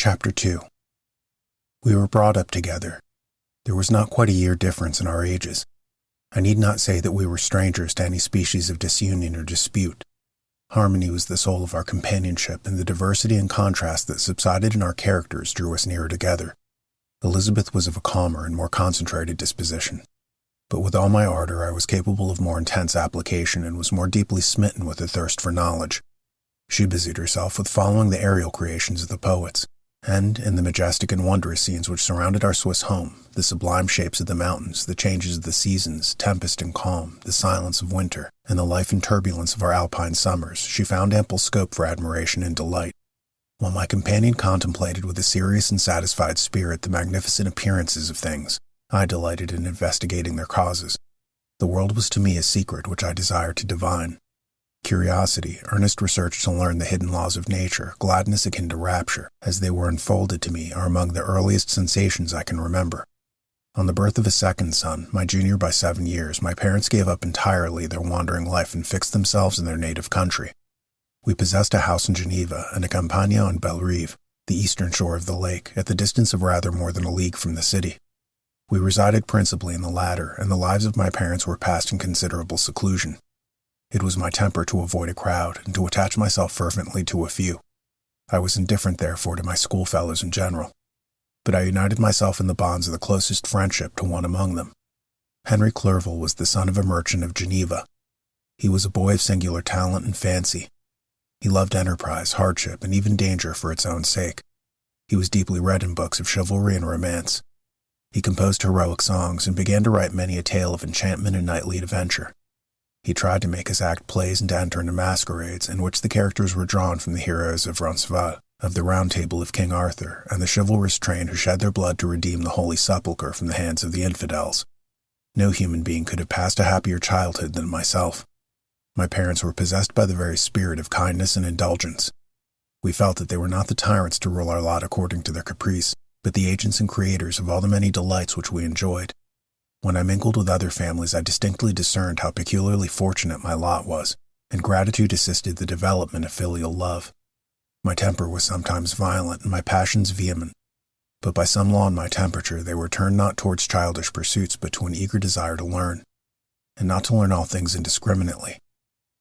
Chapter 2. We were brought up together. There was not quite a year difference in our ages. I need not say that we were strangers to any species of disunion or dispute. Harmony was the soul of our companionship, and the diversity and contrast that subsided in our characters drew us nearer together. Elizabeth was of a calmer and more concentrated disposition. But with all my ardor, I was capable of more intense application and was more deeply smitten with a thirst for knowledge. She busied herself with following the aerial creations of the poets, and, in the majestic and wondrous scenes which surrounded our Swiss home, the sublime shapes of the mountains, the changes of the seasons, tempest and calm, the silence of winter, and the life and turbulence of our alpine summers, she found ample scope for admiration and delight. While my companion contemplated with a serious and satisfied spirit the magnificent appearances of things, I delighted in investigating their causes. The world was to me a secret which I desired to divine. Curiosity, earnest research to learn the hidden laws of nature, gladness akin to rapture, as they were unfolded to me, are among the earliest sensations I can remember. On the birth of a second son, my junior by 7 years, my parents gave up entirely their wandering life and fixed themselves in their native country. We possessed a house in Geneva and a campagne on Bellerive, the eastern shore of the lake, at the distance of rather more than a league from the city. We resided principally in the latter, and the lives of my parents were passed in considerable seclusion. It was my temper to avoid a crowd and to attach myself fervently to a few. I was indifferent, therefore, to my schoolfellows in general, but I united myself in the bonds of the closest friendship to one among them. Henry Clerval was the son of a merchant of Geneva. He was a boy of singular talent and fancy. He loved enterprise, hardship, and even danger for its own sake. He was deeply read in books of chivalry and romance. He composed heroic songs and began to write many a tale of enchantment and knightly adventure. He tried to make us act plays and to enter into masquerades, in which the characters were drawn from the heroes of Roncesvalles, of the Round Table of King Arthur, and the chivalrous train who shed their blood to redeem the Holy Sepulchre from the hands of the infidels. No human being could have passed a happier childhood than myself. My parents were possessed by the very spirit of kindness and indulgence. We felt that they were not the tyrants to rule our lot according to their caprice, but the agents and creators of all the many delights which we enjoyed. When I mingled with other families, I distinctly discerned how peculiarly fortunate my lot was, and gratitude assisted the development of filial love. My temper was sometimes violent and my passions vehement, but by some law in my temperature they were turned not towards childish pursuits but to an eager desire to learn, and not to learn all things indiscriminately.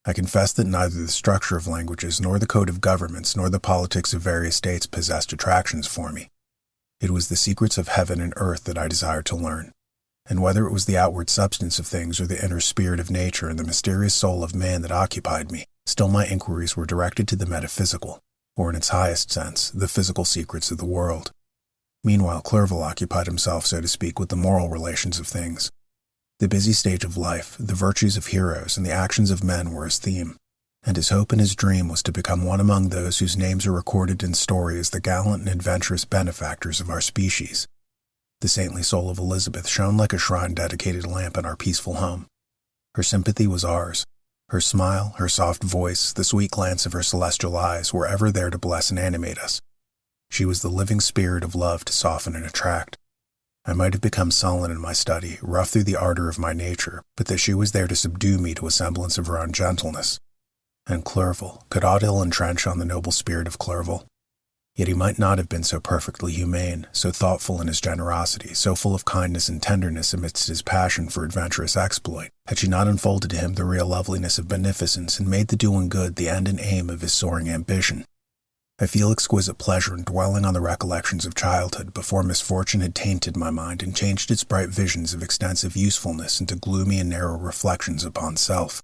I confess that neither the structure of languages, nor the code of governments, nor the politics of various states possessed attractions for me. It was the secrets of heaven and earth that I desired to learn. And whether it was the outward substance of things or the inner spirit of nature and the mysterious soul of man that occupied me, still my inquiries were directed to the metaphysical, or in its highest sense, the physical secrets of the world. Meanwhile, Clerval occupied himself, so to speak, with the moral relations of things. The busy stage of life, the virtues of heroes, and the actions of men were his theme, and his hope and his dream was to become one among those whose names are recorded in story as the gallant and adventurous benefactors of our species. The saintly soul of Elizabeth shone like a shrine-dedicated lamp in our peaceful home. Her sympathy was ours. Her smile, her soft voice, the sweet glance of her celestial eyes were ever there to bless and animate us. She was the living spirit of love to soften and attract. I might have become sullen in my study, rough through the ardor of my nature, but that she was there to subdue me to a semblance of her own gentleness. And Clerval, could aught ill entrench on the noble spirit of Clerval? Yet he might not have been so perfectly humane, so thoughtful in his generosity, so full of kindness and tenderness amidst his passion for adventurous exploit, had she not unfolded to him the real loveliness of beneficence and made the doing good the end and aim of his soaring ambition. I feel exquisite pleasure in dwelling on the recollections of childhood before misfortune had tainted my mind and changed its bright visions of extensive usefulness into gloomy and narrow reflections upon self.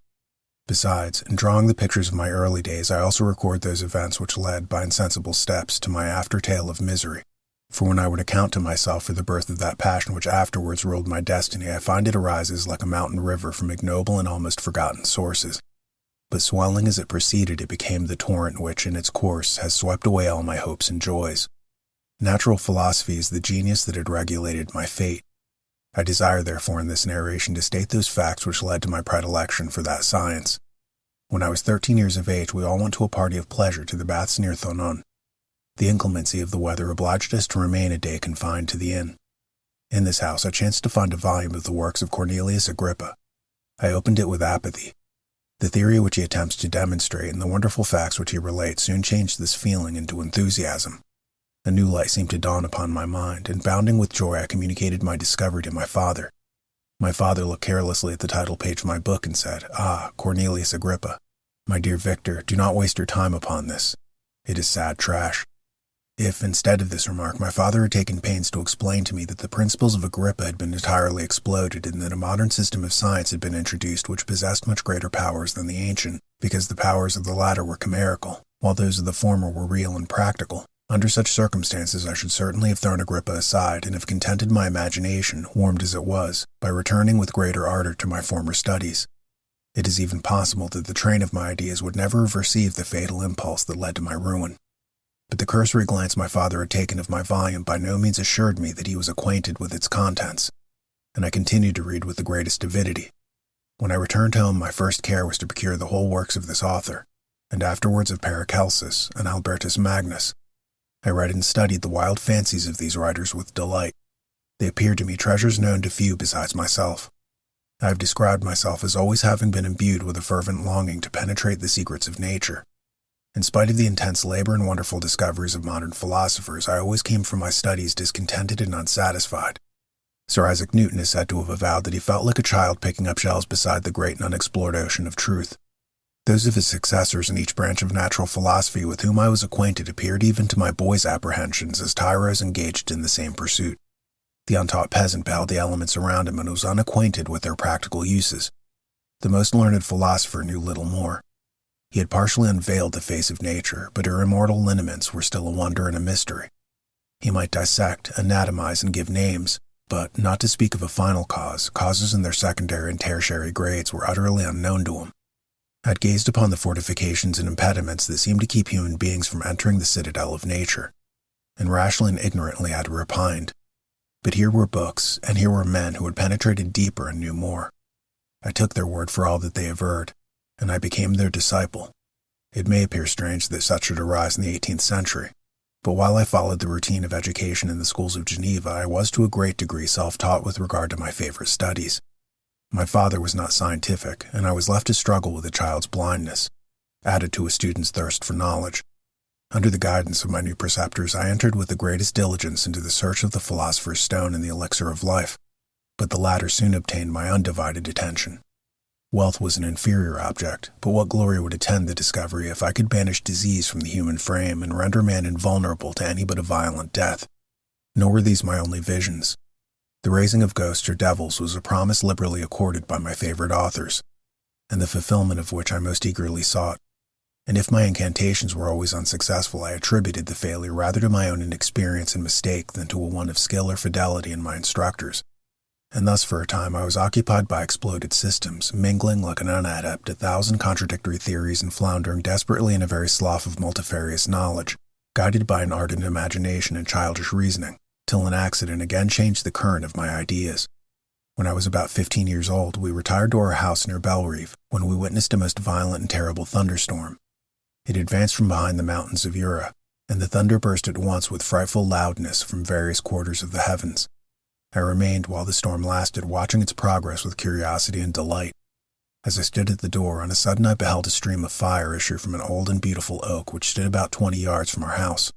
Besides, in drawing the pictures of my early days, I also record those events which led, by insensible steps, to my after-tale of misery. For when I would account to myself for the birth of that passion which afterwards ruled my destiny, I find it arises like a mountain river from ignoble and almost forgotten sources. But swelling as it proceeded, it became the torrent which, in its course, has swept away all my hopes and joys. Natural philosophy is the genius that had regulated my fate. I desire, therefore, in this narration to state those facts which led to my predilection for that science. When I was 13 years of age, we all went to a party of pleasure to the baths near Thonon. The inclemency of the weather obliged us to remain a day confined to the inn. In this house I chanced to find a volume of the works of Cornelius Agrippa. I opened it with apathy. The theory which he attempts to demonstrate and the wonderful facts which he relates soon changed this feeling into enthusiasm. A new light seemed to dawn upon my mind, and bounding with joy I communicated my discovery to my father. My father looked carelessly at the title page of my book and said, "Ah, Cornelius Agrippa. My dear Victor, do not waste your time upon this. It is sad trash." If, instead of this remark, my father had taken pains to explain to me that the principles of Agrippa had been entirely exploded and that a modern system of science had been introduced which possessed much greater powers than the ancient, because the powers of the latter were chimerical, while those of the former were real and practical, under such circumstances I should certainly have thrown Agrippa aside and have contented my imagination, warmed as it was, by returning with greater ardor to my former studies. It is even possible that the train of my ideas would never have received the fatal impulse that led to my ruin. But the cursory glance my father had taken of my volume by no means assured me that he was acquainted with its contents, and I continued to read with the greatest avidity. When I returned home, my first care was to procure the whole works of this author, and afterwards of Paracelsus and Albertus Magnus. I read and studied the wild fancies of these writers with delight. They appeared to me treasures known to few besides myself. I have described myself as always having been imbued with a fervent longing to penetrate the secrets of nature. In spite of the intense labor and wonderful discoveries of modern philosophers, I always came from my studies discontented and unsatisfied. Sir Isaac Newton is said to have avowed that he felt like a child picking up shells beside the great and unexplored ocean of truth. Those of his successors in each branch of natural philosophy with whom I was acquainted appeared even to my boy's apprehensions as tyros engaged in the same pursuit. The untaught peasant beheld the elements around him and was unacquainted with their practical uses. The most learned philosopher knew little more. He had partially unveiled the face of nature, but her immortal lineaments were still a wonder and a mystery. He might dissect, anatomize, and give names, but, not to speak of a final cause, causes in their secondary and tertiary grades were utterly unknown to him. I had gazed upon the fortifications and impediments that seemed to keep human beings from entering the citadel of nature, and rashly and ignorantly I had repined. But here were books, and here were men who had penetrated deeper and knew more. I took their word for all that they averred, and I became their disciple. It may appear strange that such should arise in the 18th century, but while I followed the routine of education in the schools of Geneva, I was to a great degree self-taught with regard to my favorite studies. My father was not scientific, and I was left to struggle with a child's blindness, added to a student's thirst for knowledge. Under the guidance of my new preceptors, I entered with the greatest diligence into the search of the philosopher's stone and the elixir of life, but the latter soon obtained my undivided attention. Wealth was an inferior object, but what glory would attend the discovery if I could banish disease from the human frame and render man invulnerable to any but a violent death? Nor were these my only visions. The raising of ghosts or devils was a promise liberally accorded by my favorite authors, and the fulfillment of which I most eagerly sought. And if my incantations were always unsuccessful, I attributed the failure rather to my own inexperience and mistake than to a want of skill or fidelity in my instructors. And thus for a time I was occupied by exploded systems, mingling like an unadept 1,000 contradictory theories and floundering desperately in a very slough of multifarious knowledge, guided by an ardent imagination and childish reasoning, till an accident again changed the current of my ideas. When I was about 15 years old, we retired to our house near Bellerive, when we witnessed a most violent and terrible thunderstorm. It advanced from behind the mountains of Jura, and the thunder burst at once with frightful loudness from various quarters of the heavens. I remained while the storm lasted, watching its progress with curiosity and delight. As I stood at the door, on a sudden I beheld a stream of fire issue from an old and beautiful oak which stood about 20 yards from our house,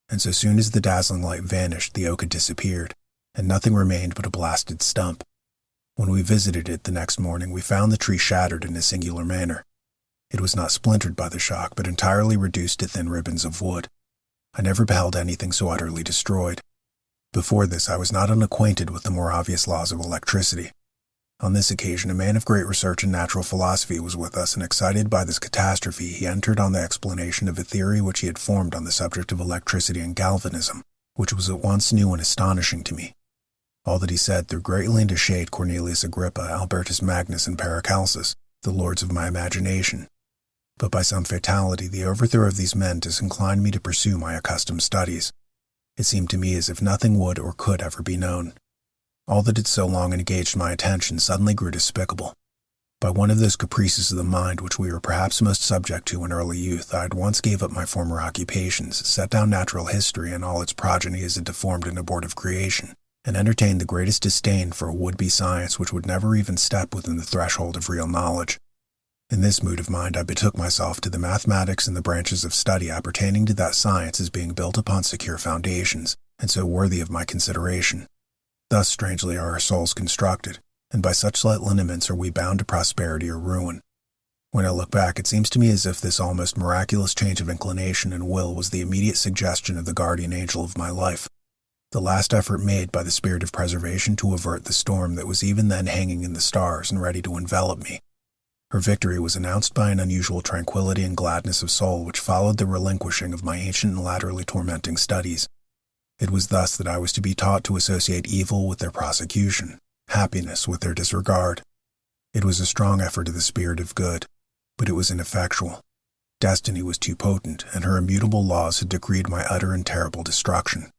and so soon as the dazzling light vanished, the oak had disappeared, and nothing remained but a blasted stump. When we visited it the next morning, we found the tree shattered in a singular manner. It was not splintered by the shock, but entirely reduced to thin ribbons of wood. I never beheld anything so utterly destroyed. Before this, I was not unacquainted with the more obvious laws of electricity. On this occasion, a man of great research in natural philosophy was with us, and excited by this catastrophe, he entered on the explanation of a theory which he had formed on the subject of electricity and galvanism, which was at once new and astonishing to me. All that he said threw greatly into shade Cornelius Agrippa, Albertus Magnus, and Paracelsus, the lords of my imagination. But by some fatality, the overthrow of these men disinclined me to pursue my accustomed studies. It seemed to me as if nothing would or could ever be known. All that had so long engaged my attention suddenly grew despicable. By one of those caprices of the mind which we were perhaps most subject to in early youth, I at once gave up my former occupations, set down natural history and all its progeny as a deformed and abortive creation, and entertained the greatest disdain for a would-be science which would never even step within the threshold of real knowledge. In this mood of mind, I betook myself to the mathematics and the branches of study appertaining to that science as being built upon secure foundations, and so worthy of my consideration. Thus strangely are our souls constructed, and by such slight lineaments are we bound to prosperity or ruin. When I look back, it seems to me as if this almost miraculous change of inclination and will was the immediate suggestion of the guardian angel of my life, the last effort made by the spirit of preservation to avert the storm that was even then hanging in the stars and ready to envelop me. Her victory was announced by an unusual tranquility and gladness of soul which followed the relinquishing of my ancient and latterly tormenting studies. It was thus that I was to be taught to associate evil with their prosecution, happiness with their disregard. It was a strong effort of the spirit of good, but it was ineffectual. Destiny was too potent, and her immutable laws had decreed my utter and terrible destruction.